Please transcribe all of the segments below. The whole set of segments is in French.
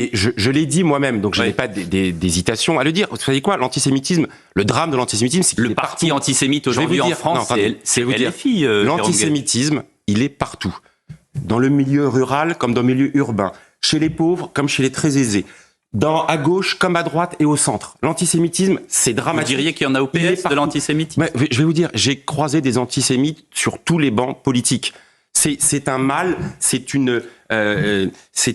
Et je l'ai dit moi-même, donc je n'ai pas d'hésitation à le dire. Vous savez quoi, l'antisémitisme, le drame de l'antisémitisme, c'est qu'il le parti antisémite aujourd'hui en France, c'est LFI. L'antisémitisme, il est partout. Dans le milieu rural comme dans le milieu urbain. Chez les pauvres comme chez les très aisés. À gauche comme à droite et au centre. L'antisémitisme, c'est dramatique. Vous diriez qu'il y en a au PS de l'antisémitisme? Je vais vous dire, j'ai croisé des antisémites sur tous les bancs politiques. C'est un mal, c'est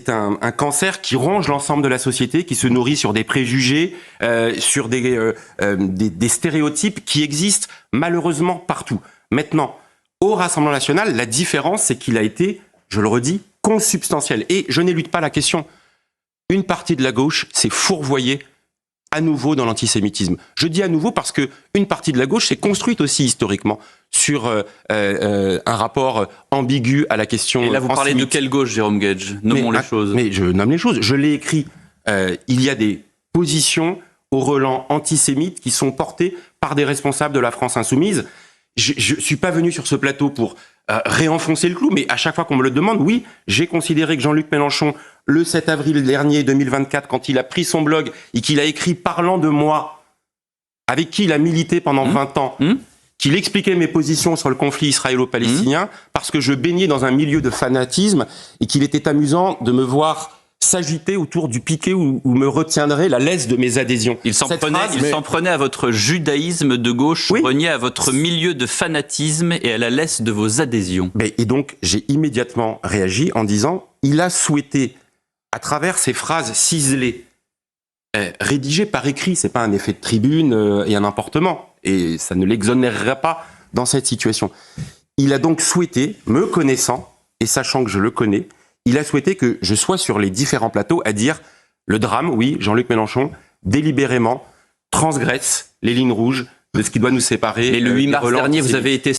un cancer qui ronge l'ensemble de la société, qui se nourrit sur des préjugés, sur des stéréotypes qui existent malheureusement partout. Maintenant, au Rassemblement national, la différence, c'est qu'il a été, je le redis, consubstantiel. Et je n'élude pas la question. Une partie de la gauche s'est fourvoyée à nouveau dans l'antisémitisme. Je dis à nouveau parce que une partie de la gauche s'est construite aussi historiquement sur un rapport ambigu à la question. Et là, vous parlez de quelle gauche, Jérôme Guedj? Nommons les choses. Mais je nomme les choses. Je l'ai écrit. Il y a des positions au relent antisémites qui sont portées par des responsables de la France insoumise. Je suis pas venu sur ce plateau pour réenfoncer le clou, mais à chaque fois qu'on me le demande, oui, j'ai considéré que Jean-Luc Mélenchon, le 7 avril dernier 2024, quand il a pris son blog et qu'il a écrit parlant de moi, avec qui il a milité pendant 20 ans, qu'il expliquait mes positions sur le conflit israélo-palestinien, parce que je baignais dans un milieu de fanatisme et qu'il était amusant de me voir s'agiter autour du piquet où me retiendrait la laisse de mes adhésions. Il s'en prenait à votre judaïsme de gauche, reniait à votre milieu de fanatisme et à la laisse de vos adhésions. Et donc, j'ai immédiatement réagi en disant, il a souhaité, à travers ces phrases ciselées, rédigées par écrit, c'est pas un effet de tribune et un emportement, et ça ne l'exonérera pas dans cette situation. Il a donc souhaité, me connaissant, et sachant que je le connais, il a souhaité que je sois sur les différents plateaux à dire le drame, oui, Jean-Luc Mélenchon, délibérément, transgresse les lignes rouges de ce qui doit nous séparer. Et le 8 mars dernier, vous avez été